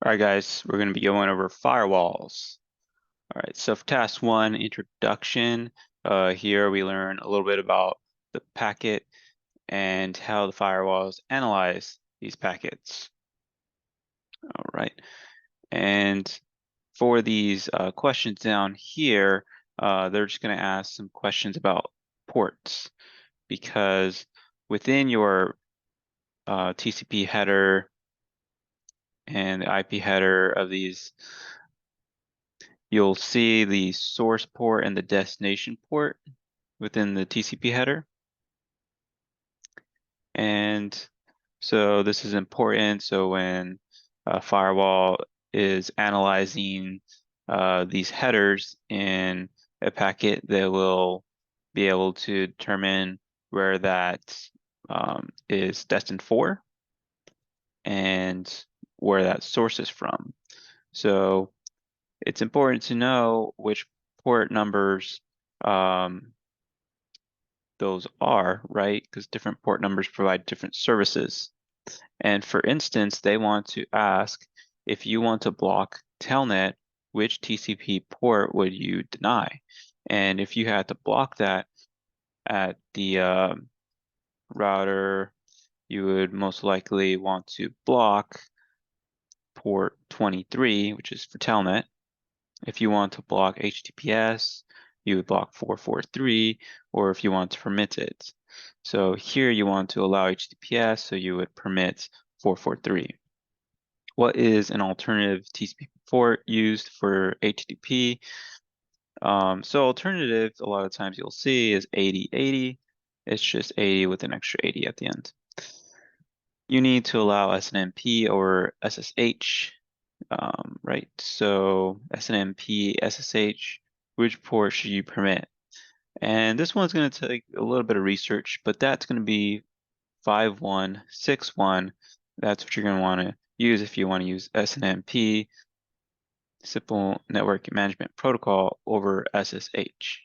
All right, guys, we're going to be going over firewalls. All right, so for task one, introduction, here we learn a little bit about the packet and how the firewalls analyze these packets. All right, and for these questions down here, they're just going to ask some questions about ports because within your TCP header and the IP header of these, you'll see the source port and the destination port within the TCP header. And so this is important. So when a firewall is analyzing these headers in a packet, they will be able to determine where that is destined for and where that source is from. So it's important to know which port numbers those are, right? Because different port numbers provide different services. And for instance, they want to ask if you want to block telnet, which TCP port would you deny? And if you had to block that at the router, you would most likely want to block port 23, which is for telnet. If you want to block HTTPS, you would block 443, or if you want to permit it. So here you want to allow HTTPS, so you would permit 443. What is an alternative TCP port used for HTTP? So alternative, a lot of times you'll see is 8080. It's just 80 with an extra 80 at the end. You need to allow SNMP or SSH, right? So SNMP, SSH, which port should you permit? And this one's going to take a little bit of research, but that's going to be 5161. That's what you're going to want to use if you want to use SNMP, Simple Network Management Protocol, over SSH.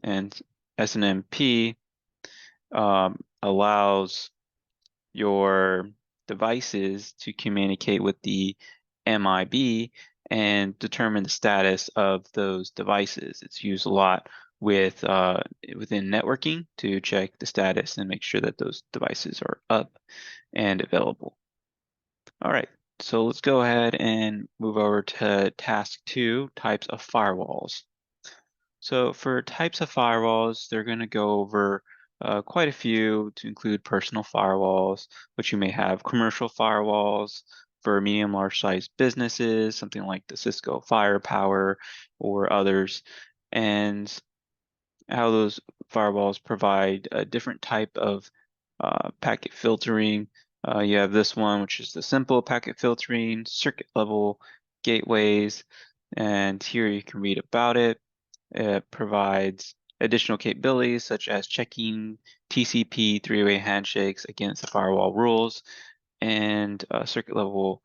And SNMP allows your devices to communicate with the MIB and determine the status of those devices. It's used a lot with within networking to check the status and make sure that those devices are up and available. All right, so let's go ahead and move over to task two, types of firewalls. So for types of firewalls, they're going to go over quite a few to include personal firewalls, which you may have commercial firewalls for medium, large size businesses, something like the Cisco Firepower or others, and how those firewalls provide a different type of packet filtering. You have this one, which is the simple packet filtering, circuit level gateways, and here you can read about it. It provides additional capabilities such as checking TCP three-way handshakes against the firewall rules and circuit level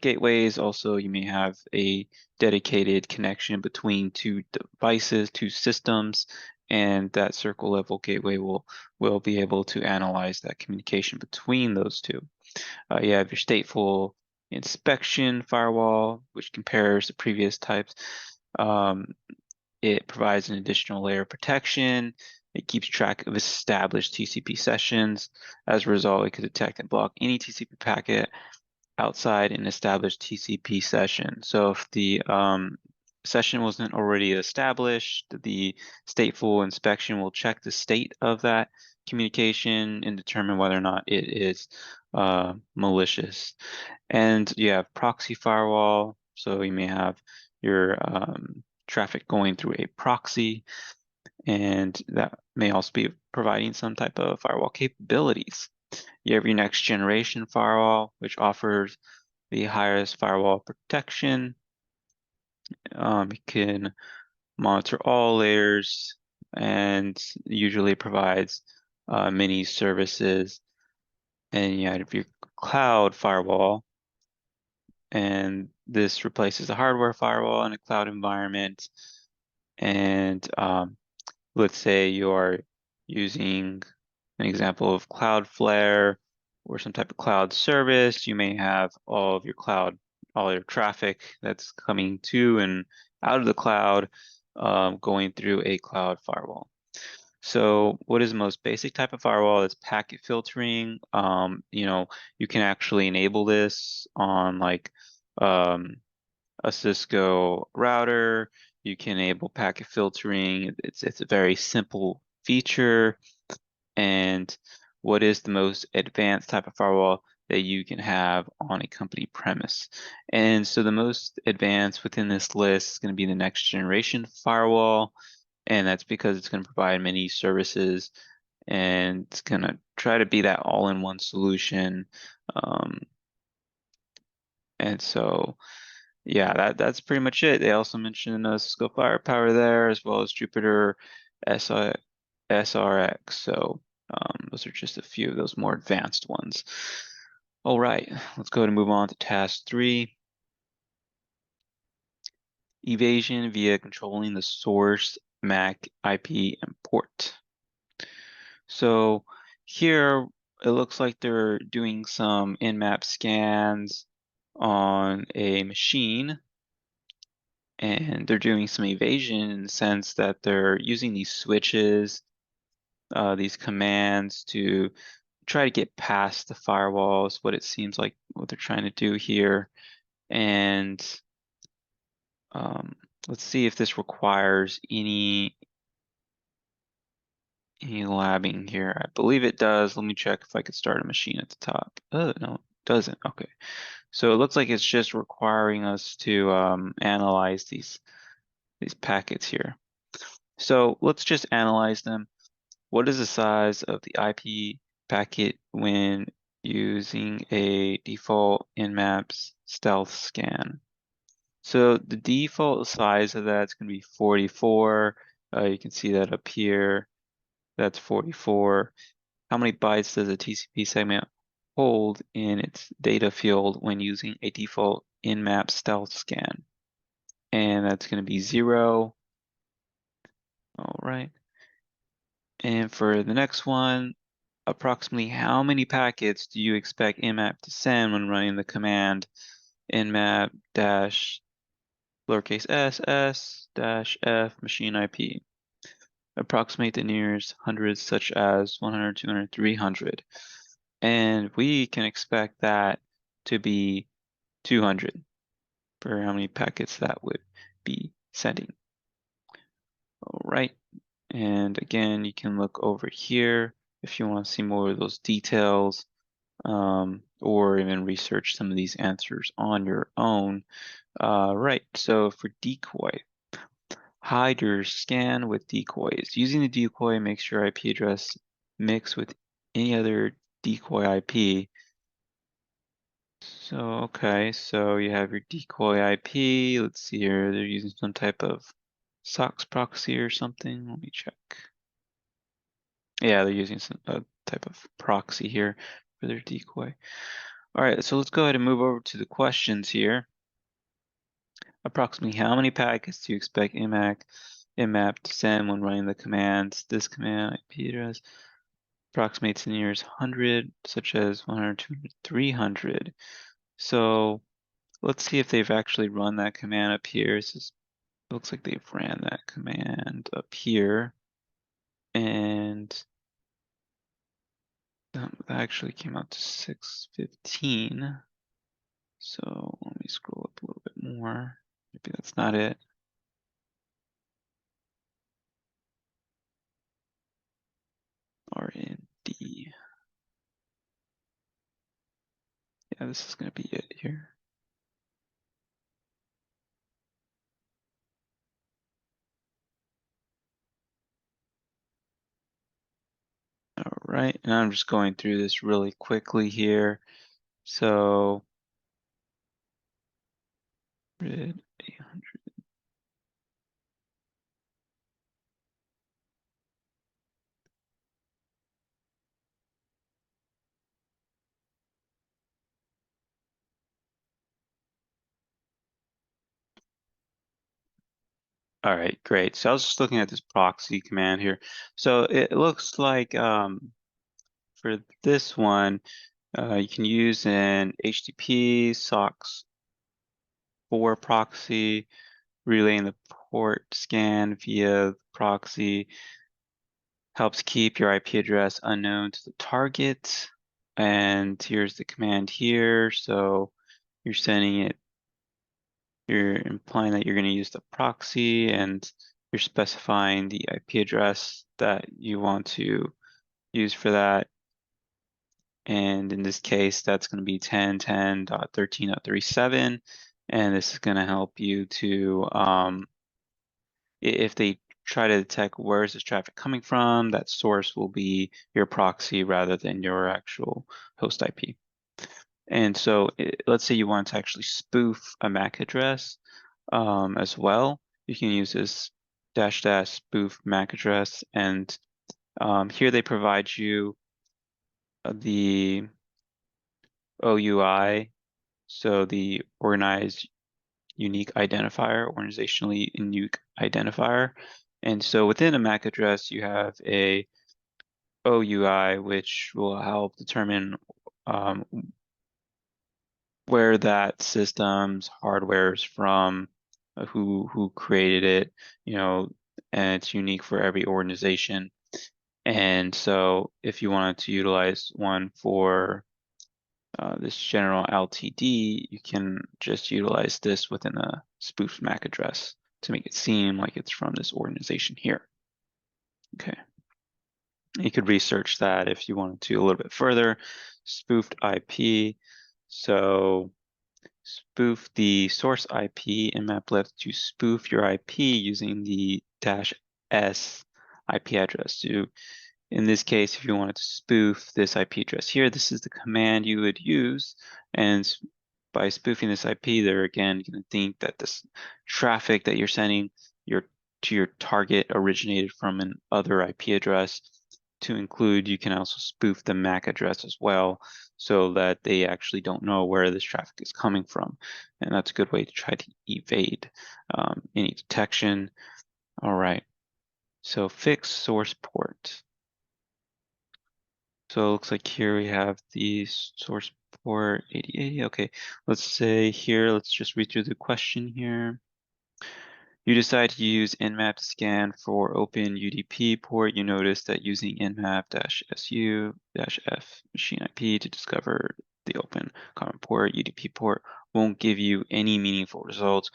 gateways. Also, you may have a dedicated connection between two devices, two systems, and that circle level gateway will be able to analyze that communication between those two. You have your stateful inspection firewall, which compares the previous types. It provides an additional layer of protection. It keeps track of established TCP sessions. As a result, it could detect and block any TCP packet outside an established TCP session. So if the session wasn't already established, the stateful inspection will check the state of that communication and determine whether or not it is malicious. And you have proxy firewall, so you may have your traffic going through a proxy, and that may also be providing some type of firewall capabilities. You have your next generation firewall, which offers the highest firewall protection. It can monitor all layers and usually provides many services. And you have your cloud firewall, and this replaces the hardware firewall in a cloud environment. And let's say you are using an example of Cloudflare or some type of cloud service. You may have all your traffic that's coming to and out of the cloud going through a cloud firewall. So what is the most basic type of firewall? It's packet filtering. You can actually enable this on like um, a Cisco router. You can enable packet filtering. It's a very simple feature. And what is the most advanced type of firewall that you can have on a company premise? And so the most advanced within this list is going to be the next generation firewall. And that's because it's going to provide many services and it's going to try to be that all-in-one solution. Um, and so, yeah, that's pretty much it. They also mentioned Cisco Firepower there, as well as Jupyter SI SRX. So those are just a few of those more advanced ones. All right, let's go ahead and move on to task 3. Evasion via controlling the source MAC IP and port. So here it looks like they're doing some nmap scans on a machine, and they're doing some evasion in the sense that they're using these switches, these commands to try to get past the firewalls, what it seems like what they're trying to do here. And let's see if this requires any labbing here. I believe it does. Let me check if I could start a machine at the top. Oh, no, it doesn't. Okay. So it looks like it's just requiring us to analyze these packets here. So let's just analyze them. What is the size of the IP packet when using a default nmap stealth scan? So the default size of that's going to be 44. You can see that up here. That's 44. How many bytes does a TCP segment hold in its data field when using a default nmap stealth scan? And that's going to be 0. All right. And for the next one, approximately how many packets do you expect nmap to send when running the command nmap dash lowercase s dash f machine IP? Approximate the nearest hundreds such as 100, 200, 300. And we can expect that to be 200 for how many packets that would be sending. All right. And again, you can look over here if you want to see more of those details, or even research some of these answers on your own. Right, so for decoy, hide your scan with decoys. Using the decoy makes your IP address mix with any other decoy IP. So, okay, so you have your decoy IP. Let's see here, they're using some type of SOX proxy or something. Let me check. Yeah, they're using some type of proxy here for their decoy. All right, so let's go ahead and move over to the questions here. Approximately how many packets do you expect nmap to send when running the commands? This command IP address approximates the nearest 100, such as 100, 200, 300. So let's see if they've actually run that command up here. It looks like they've ran that command up here. And that actually came out to 615. So let me scroll up a little bit more. Maybe that's not it. RND. Yeah, this is going to be it here. All right, and I'm just going through this really quickly here. So, grid 800. All right, great. So I was just looking at this proxy command here. So it looks like for this one, You can use an HTTP SOCKS 4 proxy, relaying the port scan via proxy. Helps keep your IP address unknown to the target. And here's the command here. So you're sending it, you're implying that you're going to use the proxy, and you're specifying the IP address that you want to use for that. And in this case, that's going to be 10.10.13.37. And this is going to help you to, if they try to detect where is this traffic coming from, that source will be your proxy rather than your actual host IP. And so let's say you want to actually spoof a MAC address as well. You can use this -- spoof MAC address, and here they provide you the OUI, so the organized unique identifier, organizationally unique identifier. And so within a MAC address, you have a OUI, which will help determine where that system's hardware is from, who created it, and it's unique for every organization. And so if you wanted to utilize one for this General Ltd, you can just utilize this within a spoofed MAC address to make it seem like it's from this organization here. Okay. You could research that if you wanted to a little bit further. Spoofed IP. So spoof the source IP nmap left to spoof your IP using the -s IP address. So in this case, if you wanted to spoof this IP address here, this is the command you would use. And by spoofing this IP, they're again going to think that this traffic that you're sending to your target originated from an other IP address. To include, you can also spoof the MAC address as well, so that they actually don't know where this traffic is coming from. And that's a good way to try to evade any detection. All right, so fix source port. So it looks like here we have the source port 8080. Okay, let's say here, let's just read through the question here. You decide to use nmap to scan for open UDP port. You notice that using nmap-su-f machine IP to discover the open common port UDP port won't give you any meaningful results.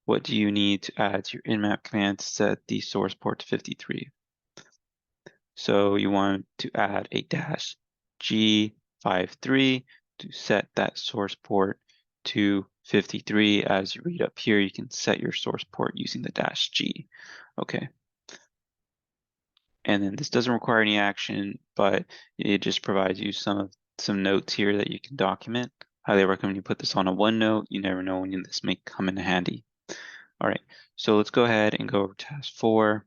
What do you need to add to your nmap command to set the source port to 53? So you want to add a -G53 to set that source port to 53. As you read up here, you can set your source port using the -G. Okay. And then this doesn't require any action, but it just provides you some notes here that you can document. Highly recommend you put this on a OneNote. You never know when this may come in handy. All right, so let's go ahead and go over task 4.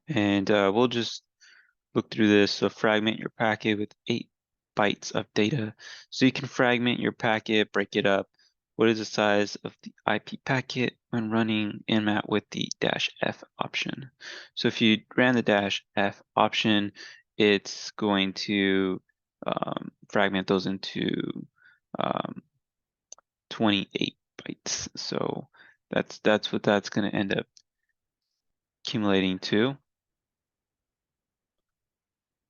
And we'll just look through this. So fragment your packet with 8 bytes of data. So you can fragment your packet, break it up. What is the size of the IP packet when running nmap with the -f option? So if you ran the -f option, it's going to fragment those into 28 bytes. So that's what that's going to end up accumulating to.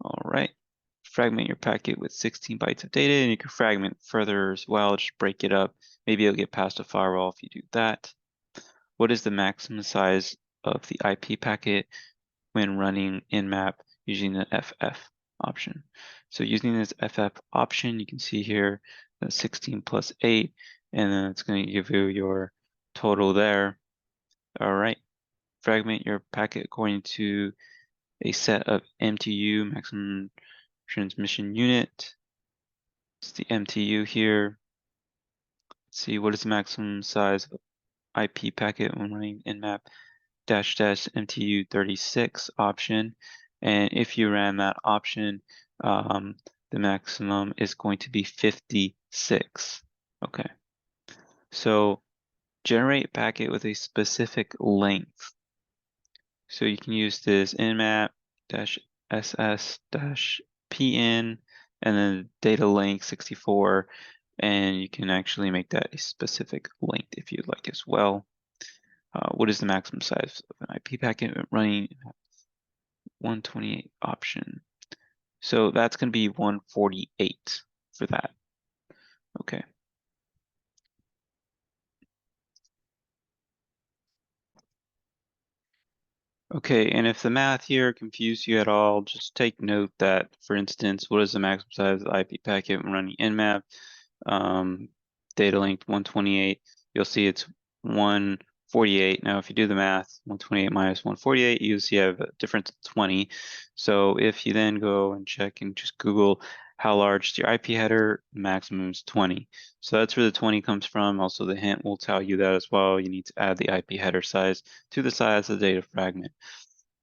All right. Fragment your packet with 16 bytes of data, and you can fragment further as well, just break it up. Maybe you'll get past a firewall if you do that. What is the maximum size of the IP packet when running nmap using the FF option? So using this FF option, you can see here 16 plus 8, and then it's going to give you your total there. All right. Fragment your packet according to a set of MTU, maximum transmission unit. It's the MTU here. Let's see, what is the maximum size of IP packet when running nmap -MTU 36 option? And if you ran that option, the maximum is going to be 56. Okay. So generate a packet with a specific length. So you can use this nmap dash ss dash pin, and then data length 64, and you can actually make that a specific length if you'd like as well. What is the maximum size of an IP packet running? 128 option. So that's going to be 148 for that. Okay. Okay, and if the math here confused you at all, just take note that, for instance, what is the maximum size of the IP packet when running nmap? Data length 128. You'll see it's 148. Now, if you do the math, 128 minus 148, you see you have a difference of 20. So if you then go and check and just Google how large is your IP header, the maximum is 20. So that's where the 20 comes from. Also, the hint will tell you that as well. You need to add the IP header size to the size of the data fragment.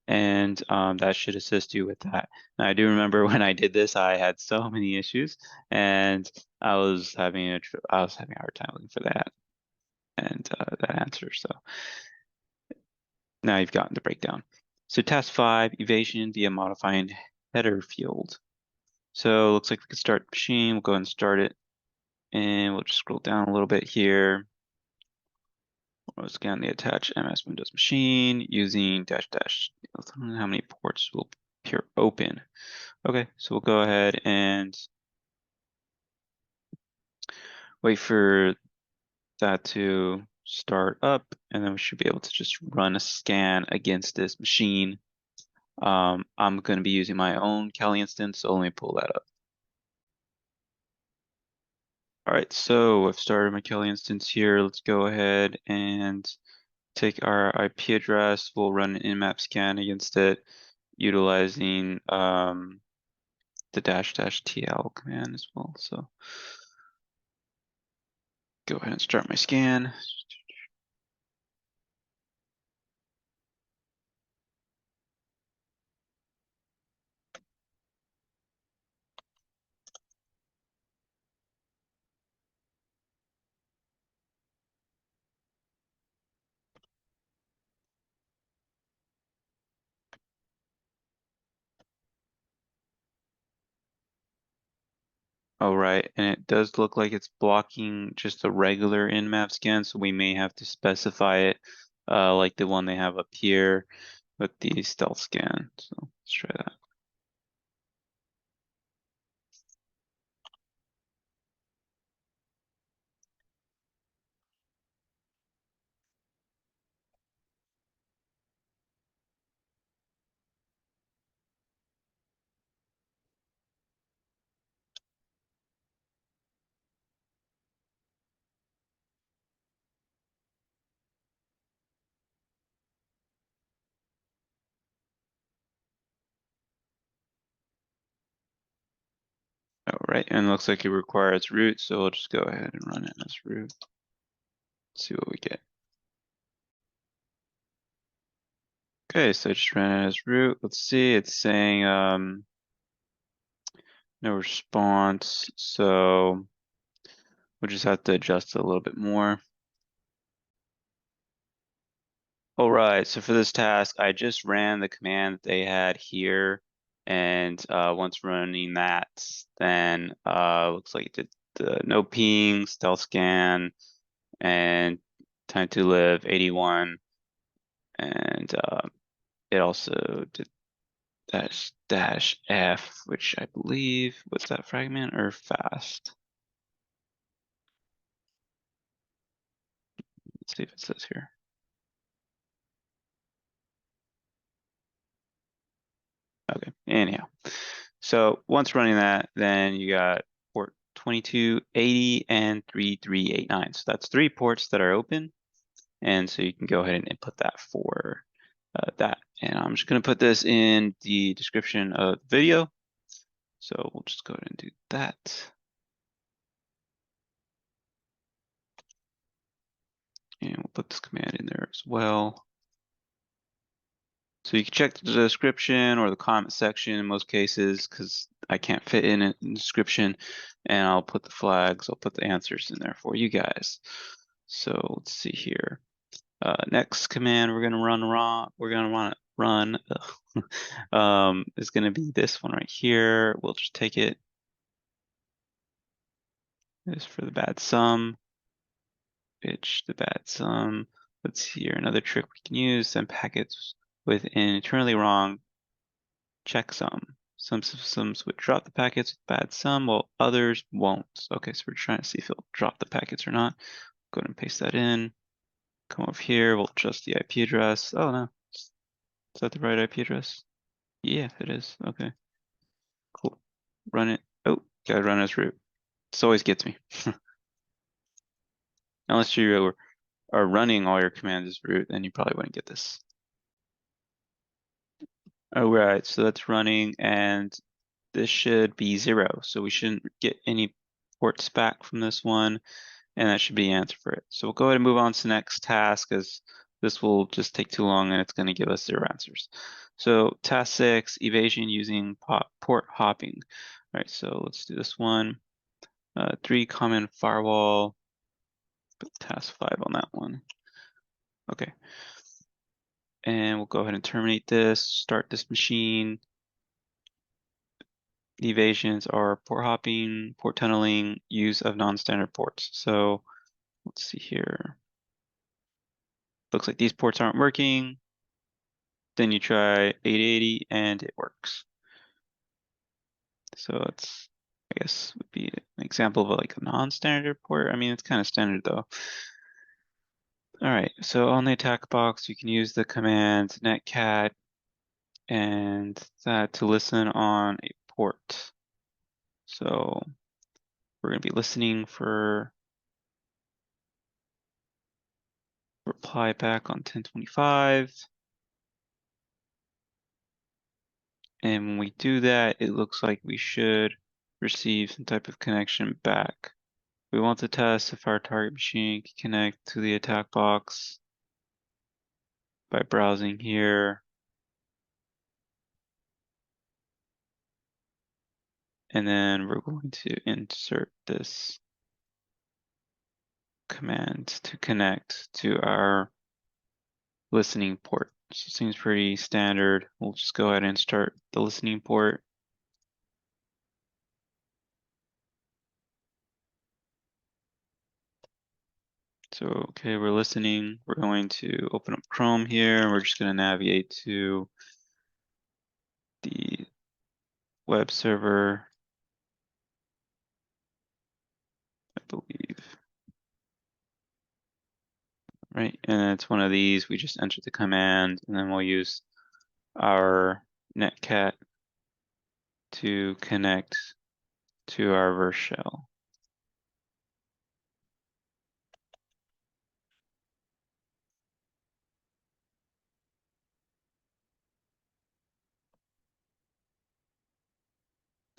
And that should assist you with that. Now, I do remember when I did this, I had so many issues, and I was having a hard time looking for that and that answer. So now you've gotten the breakdown. So task 5, evasion via modifying header field. So it looks like we could start the machine. We'll go ahead and start it, and we'll just scroll down a little bit here. We'll scan the attached MS Windows machine using -- how many ports will appear open. Okay, so we'll go ahead and wait for that to start up, and then we should be able to just run a scan against this machine. I'm going to be using my own Kali instance, so let me pull that up. All right, so I've started my Kali instance here. Let's go ahead and take our IP address. We'll run an nmap scan against it, utilizing the --tl command as well. So go ahead and start my scan. All right, and it does look like it's blocking just a regular nmap scan, so we may have to specify it like the one they have up here with the stealth scan. So let's try that. All right, and it looks like it requires root, so we'll just go ahead and run it as root. See what we get. Okay, so I just ran it as root. Let's see, it's saying no response, so we'll just have to adjust it a little bit more. All right, so for this task, I just ran the command that they had here, and once running that, then looks like it did the no ping, stealth scan, and time to live 81, and it also did -F, which I believe was that fragment or fast. Let's see if it says here. Okay, anyhow. So once running that, then you got port 2280 and 3389. So that's 3 ports that are open. And so you can go ahead and input that for that. And I'm just going to put this in the description of the video. So we'll just go ahead and do that. And we'll put this command in there as well. So you can check the description or the comment section in most cases, because I can't fit in a description, and I'll put the flags, I'll put the answers in there for you guys. So let's see here. Next command we're gonna run run is going to be this one right here. We'll just take it. This for the bad sum. Bitch, the bad sum. Let's see here. Another trick we can use. Send packets with an eternally wrong checksum. Some systems would drop the packets with bad sum, while others won't. Okay, so we're trying to see if it'll drop the packets or not. Go ahead and paste that in. Come over here. We'll adjust the IP address. Oh no, is that the right IP address? Yeah, it is. Okay, cool. Run it. Oh, gotta run as root. This always gets me. Unless you are running all your commands as root, then you probably wouldn't get this. All right, so that's running, and this should be 0. So we shouldn't get any ports back from this one, and that should be the answer for it. So we'll go ahead and move on to the next task, as this will just take too long and it's going to give us 0 answers. So task 6, evasion using port hopping. All right, so let's do this one. 3 common firewall, put task 5 on that one. Okay. And we'll go ahead and terminate this, start this machine. The evasions are port hopping, port tunneling, use of non-standard ports. So let's see here. Looks like these ports aren't working. Then you try 880 and it works. So it's, I guess, would be an example of like a non-standard port. I mean, it's kind of standard though. All right, so on the attack box, you can use the command ncat and that to listen on a port. So we're going to be listening for reply back on 1025. And when we do that, it looks like we should receive some type of connection back. We want to test if our target machine can connect to the attack box by browsing here. And then we're going to insert this command to connect to our listening port. So it seems pretty standard. We'll just go ahead and start the listening port. So, okay, we're listening. We're going to open up Chrome here, and we're just going to navigate to the web server, I believe. Right, and it's one of these. We just enter the command, and then we'll use our netcat to connect to our verse shell.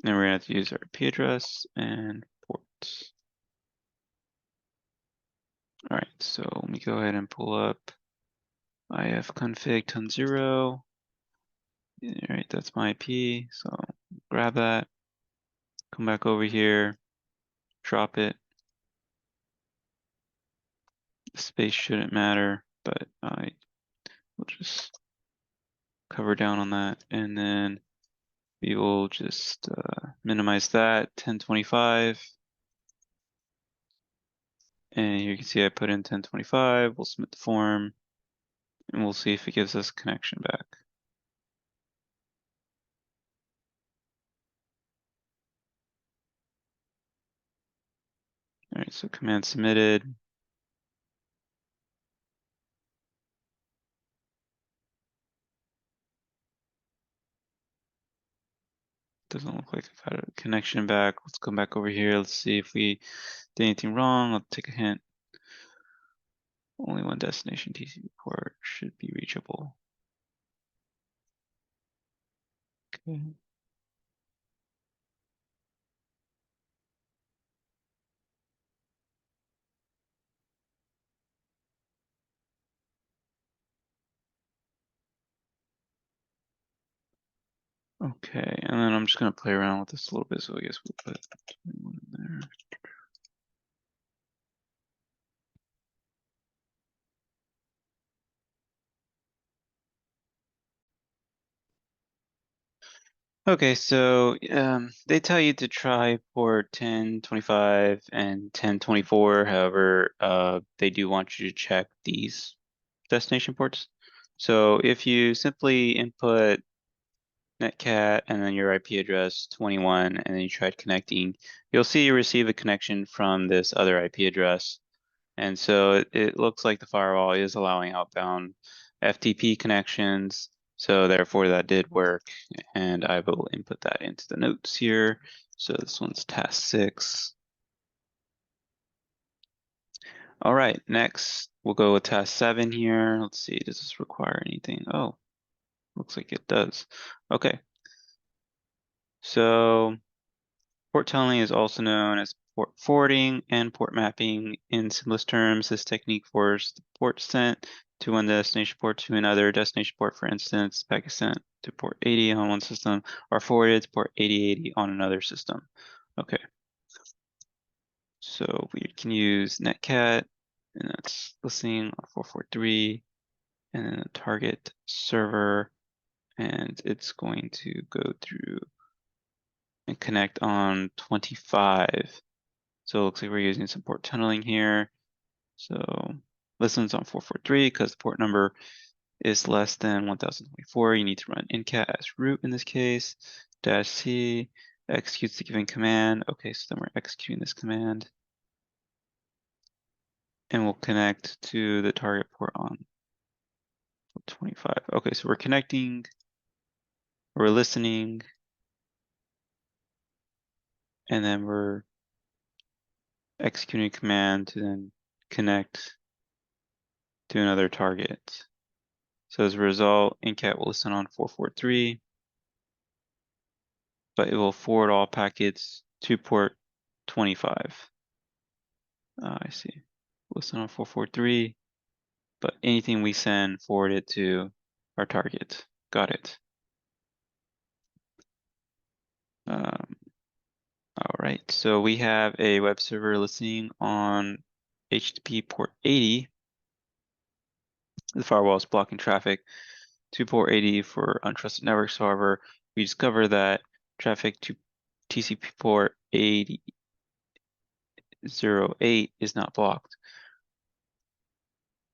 And we're going to have to use our IP address and ports. All right, so let me go ahead and pull up ifconfig ton0. All right, that's my IP. So grab that, come back over here, drop it. The space shouldn't matter, but I will just cover down on that, and then we will just minimize that 1025. And here you can see I put in 1025. We'll submit the form, and we'll see if it gives us connection back. All right, so command submitted. Doesn't look like I've had a connection back. Let's come back over here. Let's see if we did anything wrong. I'll take a hint. Only one destination TCP port should be reachable. Okay. Okay, and then I'm just gonna play around with this a little bit. So I guess we'll put 21 in there. Okay, so they tell you to try port 1025 and 1024. However, they do want you to check these destination ports. So if you simply input netcat and then your IP address 21, and then you tried connecting, you'll see you receive a connection from this other IP address. And so it looks like the firewall is allowing outbound FTP connections. So therefore that did work. And I will input that into the notes here. So this one's task 6. All right, next we'll go with task 7 here. Let's see, does this require anything? Oh, looks like it does. Okay, so port tunneling is also known as port forwarding and port mapping. In simplest terms, this technique forwards the port sent to one destination port to another destination port. For instance, packet sent to port 80 on one system or forwarded to port 8080 on another system. Okay, so we can use netcat, and that's listening on 443, and then a target server, and it's going to go through and connect on 25. So it looks like we're using some port tunneling here. So listens on 443 because the port number is less than 1024. You need to run ncat as root in this case. -c executes the given command. Okay, so then we're executing this command. And we'll connect to the target port on 25. Okay, so we're connecting, we're listening, and then we're executing a command to then connect to another target. So as a result, ncat will listen on 443, but it will forward all packets to port 25. I see. Listen on 443, but anything we send, forward it to our target. Got it. All right, so we have a web server listening on HTTP port 80. The firewall is blocking traffic to port 80 for untrusted networks. However, we discover that traffic to TCP port 8008 is not blocked.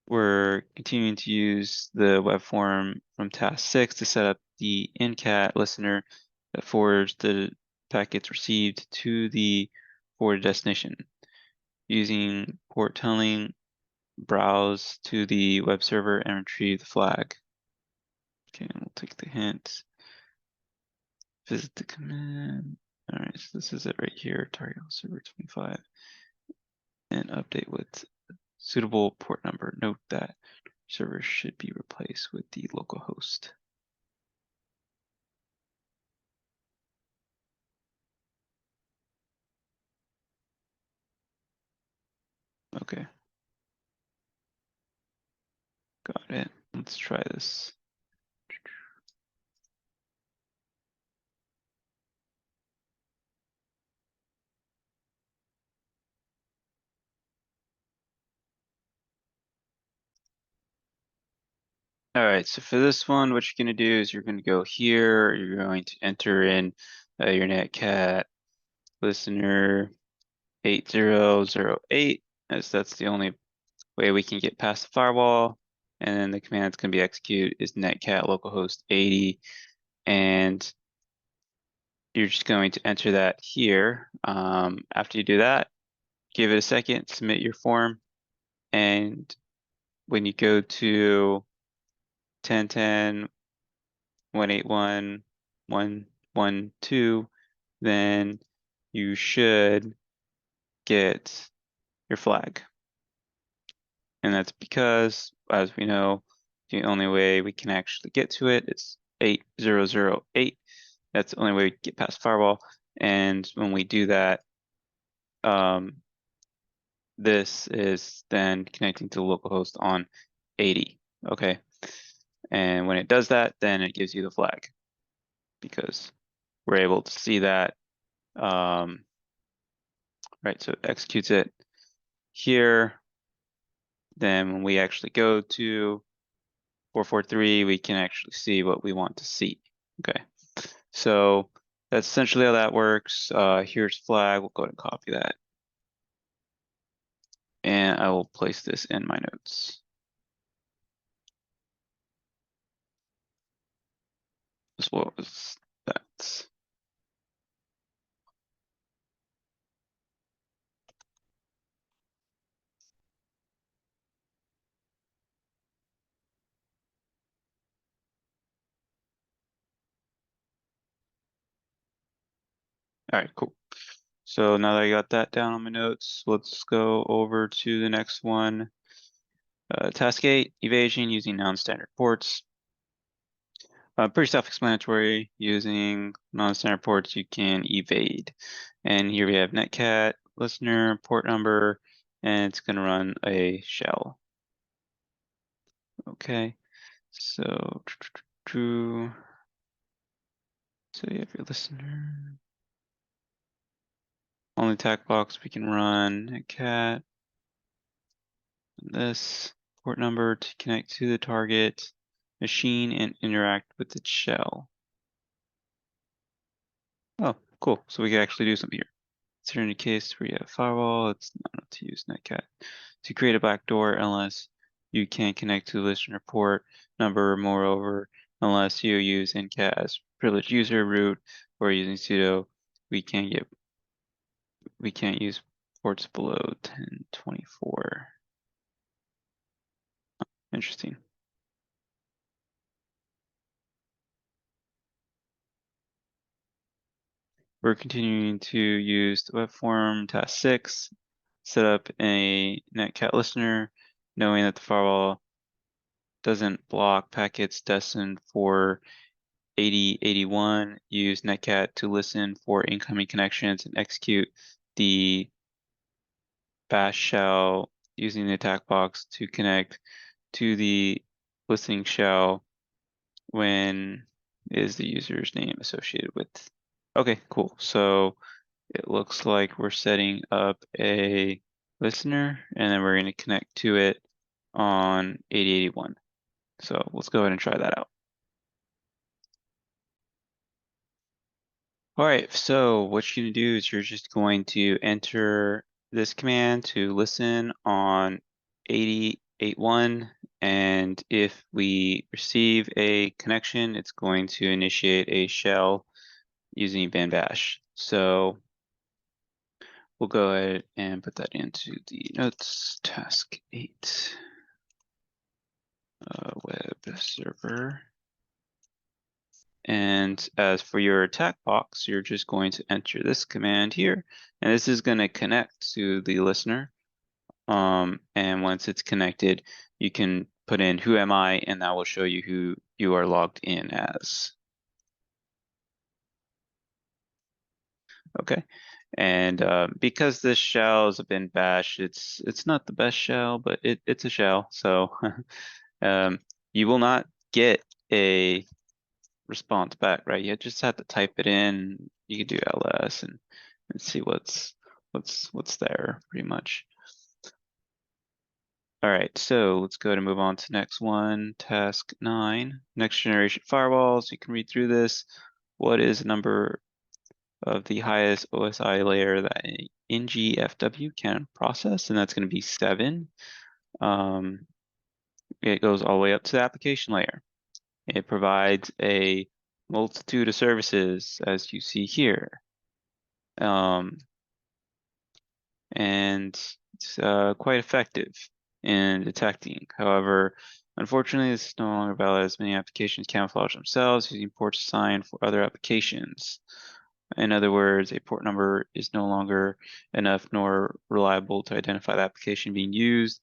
We're continuing to use the web form from task 6 to set up the ncat listener that forwards the packets received to the forwarded destination. Using port tunneling, browse to the web server and retrieve the flag. Okay, and we'll take the hint. Visit the command. All right, so this is it right here, target server 25. And update with suitable port number. Note that server should be replaced with the localhost. Okay. Got it. Let's try this. All right, so for this one, what you're going to do is you're going to go here. You're going to enter in your netcat listener 8008, as that's the only way we can get past the firewall. And then the command that's going to be executed is netcat localhost 80. And you're just going to enter that here. After you do that, give it a second, submit your form. And when you go to 1010 181 112, then you should get your flag. And that's because, as we know, the only way we can actually get to it is 8008. That's the only way we can get past firewall. And when we do that, this is then connecting to the localhost on 80. Okay. And when it does that, then it gives you the flag because we're able to see that. Right, so it executes it here. Then when we actually go to 443, we can actually see what we want to see. Okay, So that's essentially how that works. Here's flag. We'll go ahead and copy that. And I will place this in my notes. What was that? All right, cool. So now that I got that down on my notes, let's go over to the next one. Task 8, evasion using non-standard ports. Pretty self-explanatory. Using non-standard ports, you can evade. And here we have netcat, listener, port number, and it's going to run a shell. Okay, so true. So you have your listener. Only attackbox we can run netcat. This port number to connect to the target machine and interact with its shell. Oh, cool. So we can actually do something here. Consider in a case where you have firewall, it's not enough to use netcat. To create a backdoor unless you can connect to the listener port number, moreover, unless you use ncat as privileged user root or using sudo, we can't use ports below 1024. Interesting. We're continuing to use the web form task 6, set up a netcat listener, knowing that the firewall doesn't block packets destined for 8081. Use netcat to listen for incoming connections and execute the bash shell using the attack box to connect to the listening shell when is the user's name associated with. Okay, cool. So it looks like we're setting up a listener and then we're going to connect to it on 8081. So let's go ahead and try that out. All right, so what you're going to do is you're just going to enter this command to listen on 8081, and if we receive a connection, it's going to initiate a shell using ban bash. So we'll go ahead and put that into the notes, task 8, web server. And as for your attack box, you're just going to enter this command here, and this is going to connect to the listener. And once it's connected, you can put in who am I, and that will show you who you are logged in as. Okay, and because this shell has been bashed, it's not the best shell, but it's a shell. So you will not get a response back, right? You just have to type it in. You can do ls and see what's there pretty much. All right, so let's go ahead and move on to next one, task 9, next generation firewalls. You can read through this. What is the number of the highest OSI layer that an NGFW can process? And that's going to be 7. It goes all the way up to the application layer. It provides a multitude of services, as you see here. And it's quite effective in detecting. However, unfortunately, this is no longer valid as many applications camouflage themselves using ports assigned for other applications. In other words, a port number is no longer enough nor reliable to identify the application being used,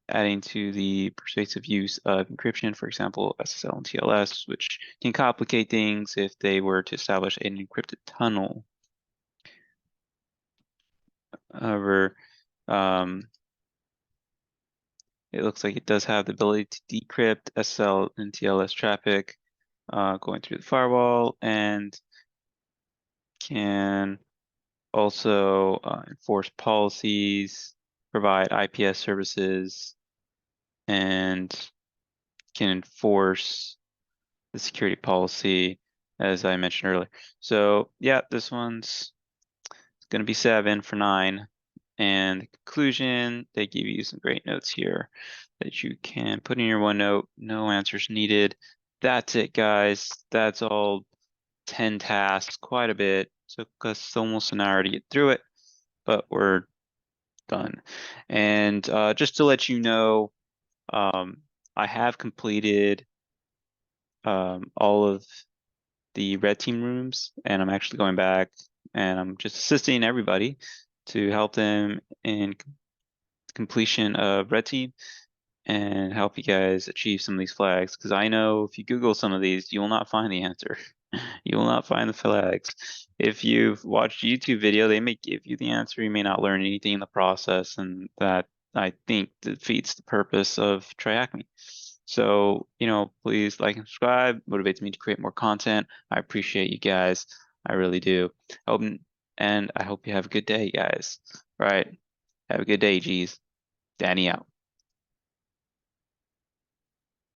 adding to the pervasive use of encryption, for example, SSL and TLS, which can complicate things if they were to establish an encrypted tunnel. However, it looks like it does have the ability to decrypt SSL and TLS traffic going through the firewall, and can also enforce policies, provide IPS services, and can enforce the security policy as I mentioned earlier. So yeah, this one's going to be 7 for 9. And the conclusion, they give you some great notes here that you can put in your OneNote. No answers needed. That's it, guys. That's all 10 tasks, quite a bit. Took us almost an hour to get through it, but we're done. And just to let you know, I have completed all of the red team rooms, and I'm actually going back and I'm just assisting everybody to help them in completion of red team and help you guys achieve some of these flags. Because I know if you Google some of these, you will not find the answer. You will not find the flags. If you've watched a YouTube video, they may give you the answer. You may not learn anything in the process, and that I think defeats the purpose of TRYHACKME. So, please like and subscribe. Motivates me to create more content. I appreciate you guys. I really do. And I hope you have a good day, guys. All right. Have a good day, G's. Danny out.